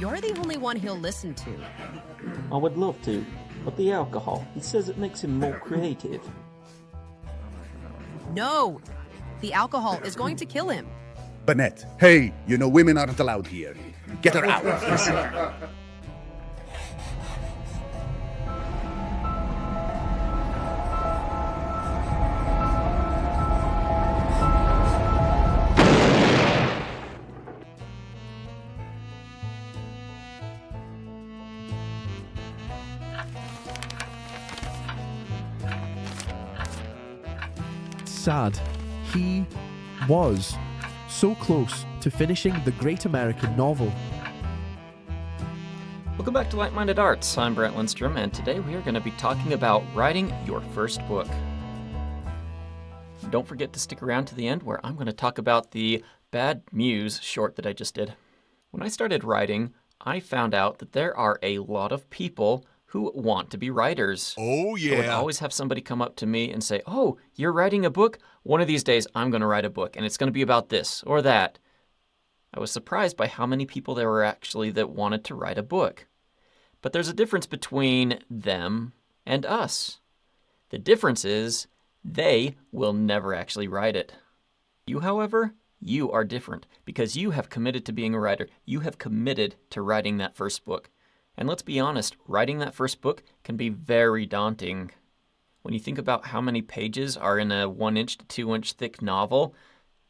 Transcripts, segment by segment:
You're the only one he'll listen to. I would love to, but the alcohol, he says it makes him more creative. No! The alcohol is going to kill him. Bennett, hey, you know women aren't allowed here. Get her out. Sad. He was so close to finishing the great American novel. Welcome back to Like-Minded Arts. I'm Brent Lindstrom, and today we are going to be talking about writing your first book. Don't forget to stick around to the end where I'm going to talk about the Bad Muse short that I just did. When I started writing, I found out that there are a lot of people who want to be writers. Oh, yeah. I would always have somebody come up to me and say, "Oh, you're writing a book? One of these days I'm going to write a book, and it's going to be about this or that." I was surprised by how many people there were actually that wanted to write a book. But there's a difference between them and us. The difference is they will never actually write it. You, however, you are different because you have committed to being a writer. You have committed to writing that first book. And let's be honest, writing that first book can be very daunting. When you think about how many pages are in a 1-inch to 2-inch thick novel,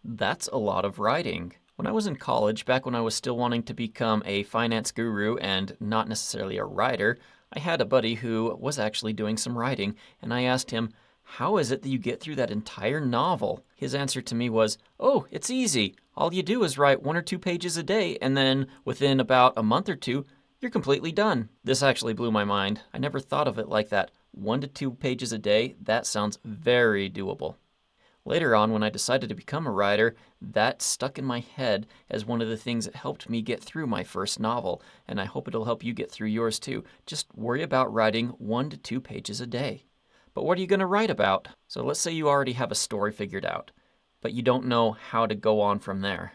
that's a lot of writing. When I was in college, back when I was still wanting to become a finance guru and not necessarily a writer, I had a buddy who was actually doing some writing, and I asked him, "How is it that you get through that entire novel?" His answer to me was, "Oh, it's easy. All you do is write 1 or 2 pages a day, and then within about a month or two, you're completely done." This actually blew my mind. I never thought of it like that. 1 to 2 pages a day, that sounds very doable. Later on, when I decided to become a writer, that stuck in my head as one of the things that helped me get through my first novel, and I hope it'll help you get through yours too. Just worry about writing 1 to 2 pages a day. But what are you going to write about? So let's say you already have a story figured out, but you don't know how to go on from there.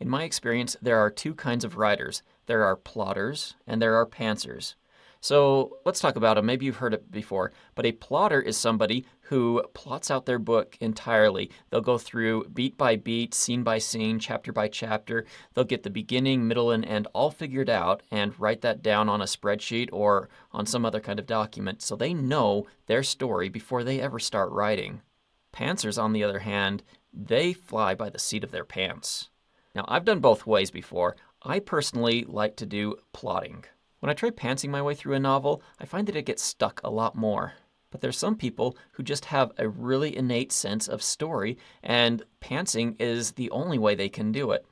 In my experience, there are 2 kinds of writers. There are plotters and there are pantsers. So let's talk about them. Maybe you've heard it before, but a plotter is somebody who plots out their book entirely. They'll go through beat by beat, scene by scene, chapter by chapter. They'll get the beginning, middle, and end all figured out and write that down on a spreadsheet or on some other kind of document so they know their story before they ever start writing. Pantsers, on the other hand, they fly by the seat of their pants. Now, I've done both ways before. I personally like to do plotting. When I try pantsing my way through a novel, I find that it gets stuck a lot more. But there's some people who just have a really innate sense of story, and pantsing is the only way they can do it.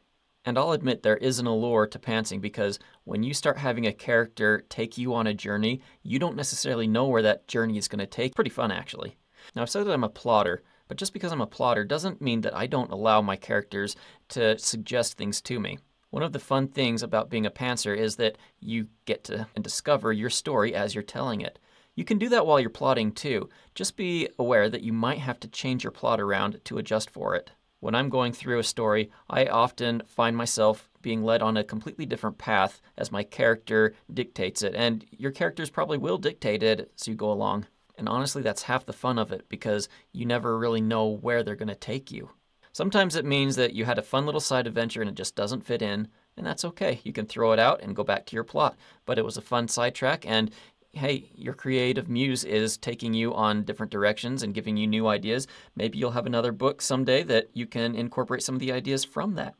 And I'll admit there is an allure to pantsing because when you start having a character take you on a journey, you don't necessarily know where that journey is going to take. Pretty fun, actually. Now, I've said that I'm a plotter, but just because I'm a plotter doesn't mean that I don't allow my characters to suggest things to me. One of the fun things about being a pantser is that you get to discover your story as you're telling it. You can do that while you're plotting too. Just be aware that you might have to change your plot around to adjust for it. When I'm going through a story, I often find myself being led on a completely different path as my character dictates it, and your characters probably will dictate it as you go along. And honestly, that's half the fun of it because you never really know where they're going to take you. Sometimes it means that you had a fun little side adventure and it just doesn't fit in, and that's okay. You can throw it out and go back to your plot. But it was a fun sidetrack, and hey, your creative muse is taking you on different directions and giving you new ideas. Maybe you'll have another book someday that you can incorporate some of the ideas from that.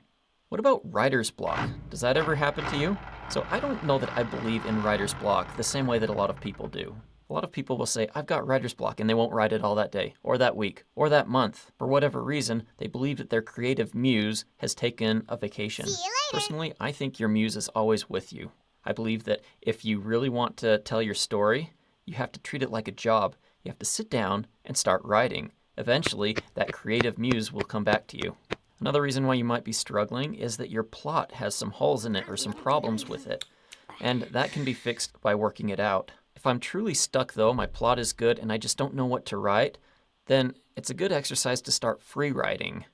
What about writer's block? Does that ever happen to you? So I don't know that I believe in writer's block the same way that a lot of people do. A lot of people will say, "I've got writer's block," and they won't write it all that day, or that week, or that month. For whatever reason, they believe that their creative muse has taken a vacation. See you later. Personally, I think your muse is always with you. I believe that if you really want to tell your story, you have to treat it like a job. You have to sit down and start writing. Eventually, that creative muse will come back to you. Another reason why you might be struggling is that your plot has some holes in it or some problems with it, and that can be fixed by working it out. If I'm truly stuck though, my plot is good and I just don't know what to write, then it's a good exercise to start free writing.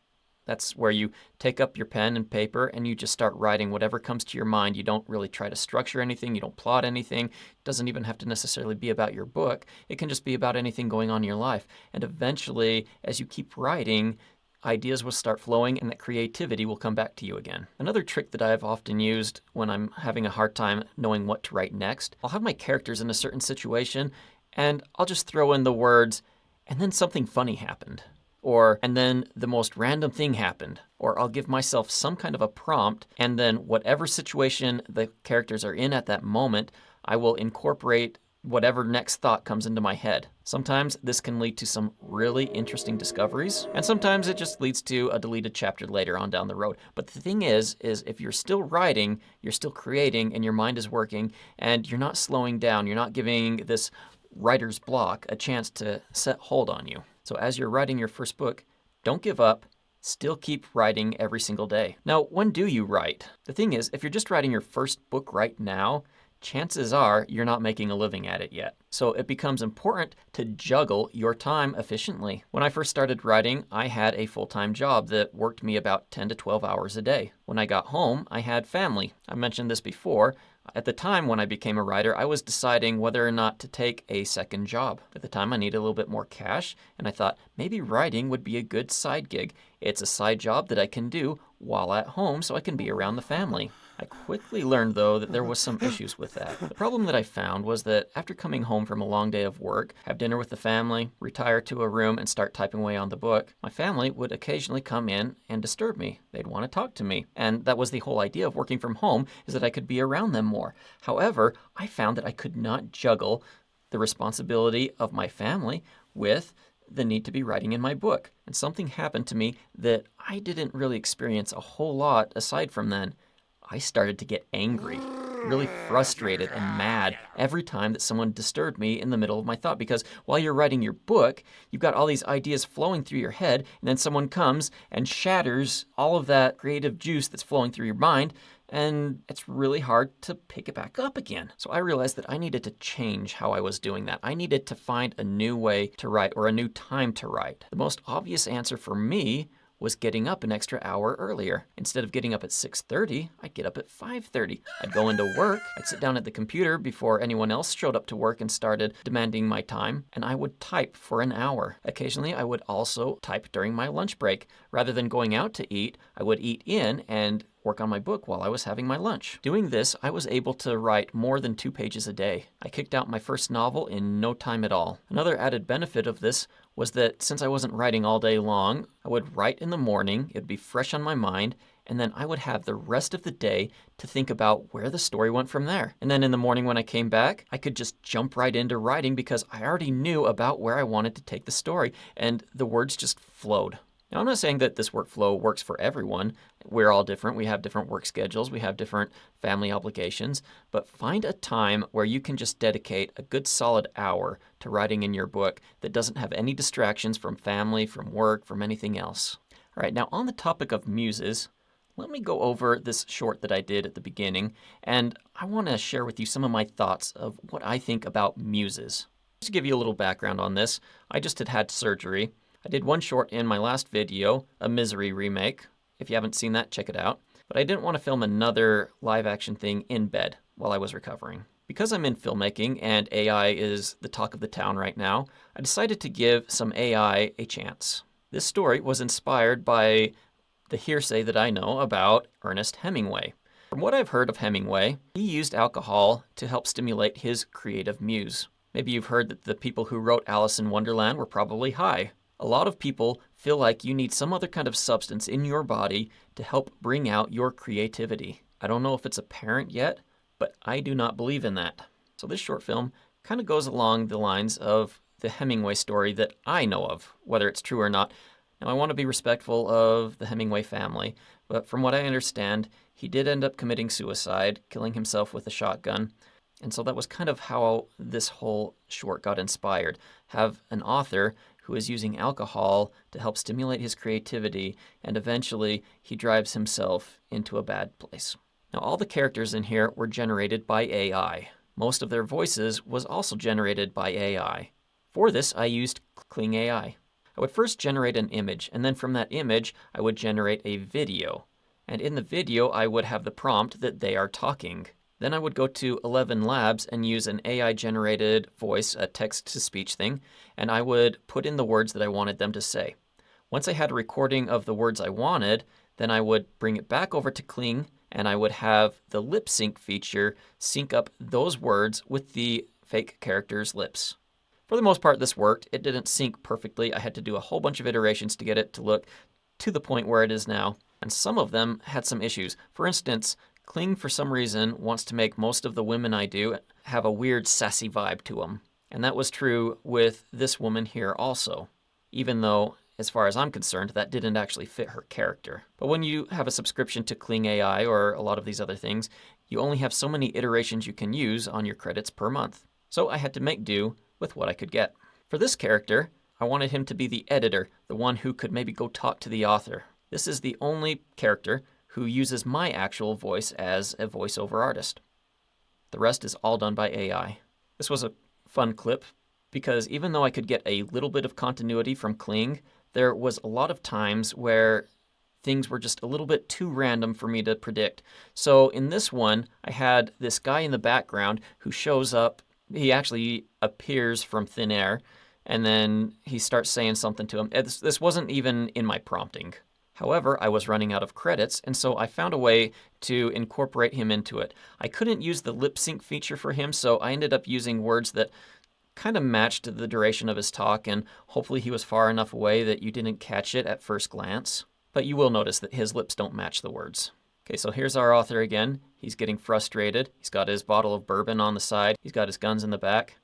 That's where you take up your pen and paper and you just start writing whatever comes to your mind. You don't really try to structure anything. You don't plot anything. It doesn't even have to necessarily be about your book. It can just be about anything going on in your life. And eventually, as you keep writing, ideas will start flowing and that creativity will come back to you again. Another trick that I've often used when I'm having a hard time knowing what to write next, I'll have my characters in a certain situation and I'll just throw in the words, and then something funny happened. Or, and then the most random thing happened. Or I'll give myself some kind of a prompt, and then whatever situation the characters are in at that moment, I will incorporate whatever next thought comes into my head. Sometimes this can lead to some really interesting discoveries, and sometimes it just leads to a deleted chapter later on down the road. But the thing is if you're still writing, you're still creating, and your mind is working, and you're not slowing down, you're not giving this writer's block a chance to set hold on you. So as you're writing your first book, don't give up. Still keep writing every single day. Now, when do you write? The thing is, if you're just writing your first book right now, chances are you're not making a living at it yet. So it becomes important to juggle your time efficiently. When I first started writing, I had a full-time job that worked me about 10 to 12 hours a day. When I got home, I had family. I mentioned this before. At the time when I became a writer, I was deciding whether or not to take a second job. At the time, I needed a little bit more cash, and I thought maybe writing would be a good side gig. It's a side job that I can do while at home so I can be around the family. I quickly learned, though, that there was some issues with that. The problem that I found was that after coming home from a long day of work, have dinner with the family, retire to a room, and start typing away on the book, my family would occasionally come in and disturb me. They'd want to talk to me. And that was the whole idea of working from home, is that I could be around them more. However, I found that I could not juggle the responsibility of my family with the need to be writing in my book. And something happened to me that I didn't really experience a whole lot aside from then. I started to get angry, really frustrated and mad every time that someone disturbed me in the middle of my thought. Because while you're writing your book, you've got all these ideas flowing through your head, and then someone comes and shatters all of that creative juice that's flowing through your mind, and it's really hard to pick it back up again. So I realized that I needed to change how I was doing that. I needed to find a new way to write, or a new time to write. The most obvious answer for me was getting up an extra hour earlier. Instead of getting up at 6:30, I'd get up at 5:30. I'd go into work, I'd sit down at the computer before anyone else showed up to work and started demanding my time, and I would type for an hour. Occasionally, I would also type during my lunch break. Rather than going out to eat, I would eat in and work on my book while I was having my lunch. Doing this, I was able to write more than 2 pages a day. I kicked out my first novel in no time at all. Another added benefit of this was that since I wasn't writing all day long, I would write in the morning, it'd be fresh on my mind, and then I would have the rest of the day to think about where the story went from there. And then in the morning when I came back, I could just jump right into writing because I already knew about where I wanted to take the story, and the words just flowed. Now, I'm not saying that this workflow works for everyone. We're all different. We have different work schedules. We have different family obligations. But find a time where you can just dedicate a good solid hour to writing in your book that doesn't have any distractions from family, from work, from anything else. All right, now on the topic of muses, let me go over this short that I did at the beginning, and I want to share with you some of my thoughts of what I think about muses. Just to give you a little background on this, I just had surgery. I did one short in my last video, a Misery remake. If you haven't seen that, check it out. But I didn't want to film another live action thing in bed while I was recovering. Because I'm in filmmaking and AI is the talk of the town right now, I decided to give some AI a chance. This story was inspired by the hearsay that I know about Ernest Hemingway. From what I've heard of Hemingway, he used alcohol to help stimulate his creative muse. Maybe you've heard that the people who wrote Alice in Wonderland were probably high. A lot of people feel like you need some other kind of substance in your body to help bring out your creativity. I don't know if it's apparent yet, but I do not believe in that. So this short film kind of goes along the lines of the Hemingway story that I know of, whether it's true or not. Now, I want to be respectful of the Hemingway family, but from what I understand, he did end up committing suicide, killing himself with a shotgun. And so that was kind of how this whole short got inspired. Have an author who is using alcohol to help stimulate his creativity, and eventually he drives himself into a bad place. Now, all the characters in here were generated by AI. Most of their voices was also generated by AI. For this, I used Kling AI. I I would first generate an image, and then from that image, I would generate a video. And in the video, I would have the prompt that they are talking. Then I would go to 11 Labs and use an AI-generated voice, a text-to-speech thing, and I would put in the words that I wanted them to say. Once I had a recording of the words I wanted, then I would bring it back over to Kling, and I would have the lip sync feature sync up those words with the fake character's lips. For the most part, this worked. It didn't sync perfectly. I had to do a whole bunch of iterations to get it to look to the point where it is now, and some of them had some issues. For instance, Kling, for some reason, wants to make most of the women I do have a weird sassy vibe to them. And that was true with this woman here also, even though, as far as I'm concerned, that didn't actually fit her character. But when you have a subscription to Kling AI or a lot of these other things, you only have so many iterations you can use on your credits per month. So I had to make do with what I could get. For this character, I wanted him to be the editor, the one who could maybe go talk to the author. This is the only character who uses my actual voice as a voiceover artist. The rest is all done by AI. This was a fun clip because even though I could get a little bit of continuity from Kling, there was a lot of times where things were just a little bit too random for me to predict. So in this one, I had this guy in the background who shows up. He actually appears from thin air, and then he starts saying something to him. This wasn't even in my prompting. However, I was running out of credits, and so I found a way to incorporate him into it. I couldn't use the lip sync feature for him, so I ended up using words that kind of matched the duration of his talk, and hopefully he was far enough away that you didn't catch it at first glance. But you will notice that his lips don't match the words. Okay, so here's our author again. He's getting frustrated. He's got his bottle of bourbon on the side. He's got his guns in the back.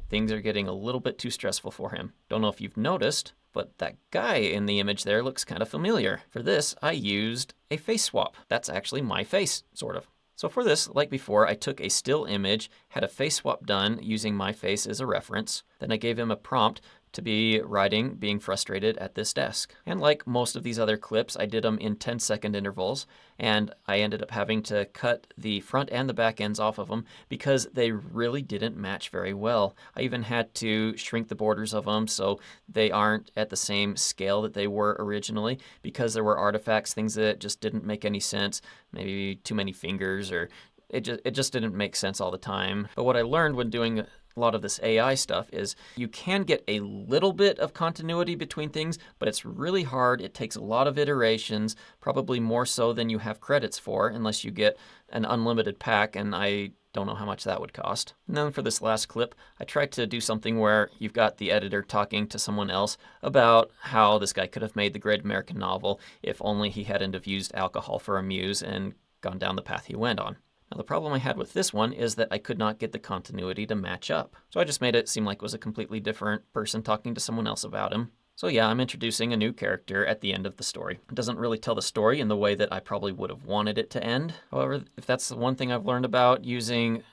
Things are getting a little bit too stressful for him. Don't know if you've noticed, but that guy in the image there looks kind of familiar. For this, I used a face swap. That's actually my face, sort of. So for this, like before, I took a still image, had a face swap done using my face as a reference. Then I gave him a prompt to be writing, being frustrated at this desk. And like most of these other clips, I did them in 10-second intervals, and I ended up having to cut the front and the back ends off of them because they really didn't match very well. I even had to shrink the borders of them so they aren't at the same scale that they were originally because there were artifacts, things that just didn't make any sense, maybe too many fingers, or it just didn't make sense all the time. But what I learned when doing a lot of this AI stuff is you can get a little bit of continuity between things, but it's really hard. It takes a lot of iterations, probably more so than you have credits for, unless you get an unlimited pack, and I don't know how much that would cost. And then for this last clip, I tried to do something where you've got the editor talking to someone else about how this guy could have made the great American novel if only he hadn't have used alcohol for a muse and gone down the path he went on. Now, the problem I had with this one is that I could not get the continuity to match up. So I just made it seem like it was a completely different person talking to someone else about him. So yeah, I'm introducing a new character at the end of the story. It doesn't really tell the story in the way that I probably would have wanted it to end. However, if that's the one thing I've learned about using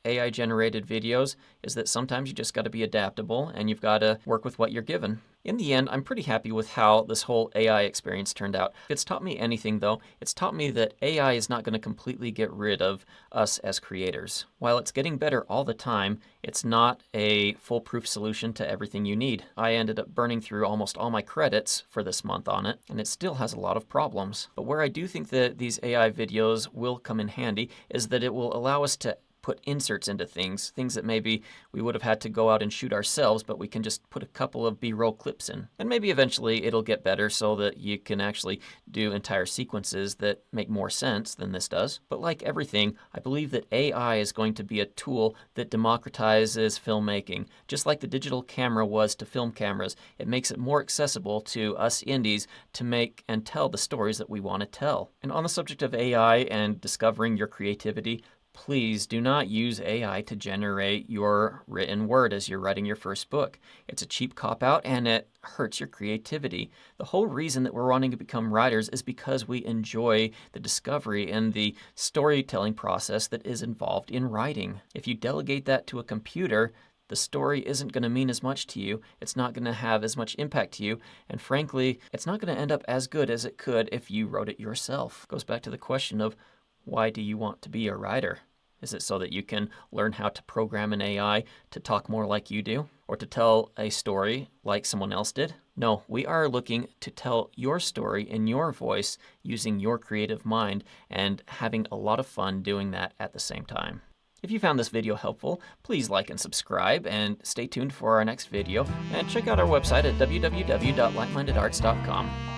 AI-generated videos, is that sometimes you just got to be adaptable and you've got to work with what you're given. In the end, I'm pretty happy with how this whole AI experience turned out. If it's taught me anything, though, it's taught me that AI is not going to completely get rid of us as creators. While it's getting better all the time, it's not a foolproof solution to everything you need. I ended up burning through almost all my credits for this month on it, and it still has a lot of problems. But where I do think that these AI videos will come in handy is that it will allow us to put inserts into things that maybe we would have had to go out and shoot ourselves, but we can just put a couple of B-roll clips in. And maybe eventually it'll get better so that you can actually do entire sequences that make more sense than this does. But like everything, I believe that AI is going to be a tool that democratizes filmmaking. Just like the digital camera was to film cameras, it makes it more accessible to us indies to make and tell the stories that we want to tell. And on the subject of AI and discovering your creativity, please do not use AI to generate your written word as you're writing your first book. It's a cheap cop-out and it hurts your creativity. The whole reason that we're wanting to become writers is because we enjoy the discovery and the storytelling process that is involved in writing. If you delegate that to a computer, the story isn't going to mean as much to you, it's not going to have as much impact to you, and frankly, it's not going to end up as good as it could if you wrote it yourself. It goes back to the question of, why do you want to be a writer? Is it so that you can learn how to program an AI to talk more like you do? or to tell a story like someone else did. No, we are looking to tell your story in your voice using your creative mind and having a lot of fun doing that at the same time. If you found this video helpful, please like and subscribe, and stay tuned for our next video, and check out our website at www.lightmindedarts.com.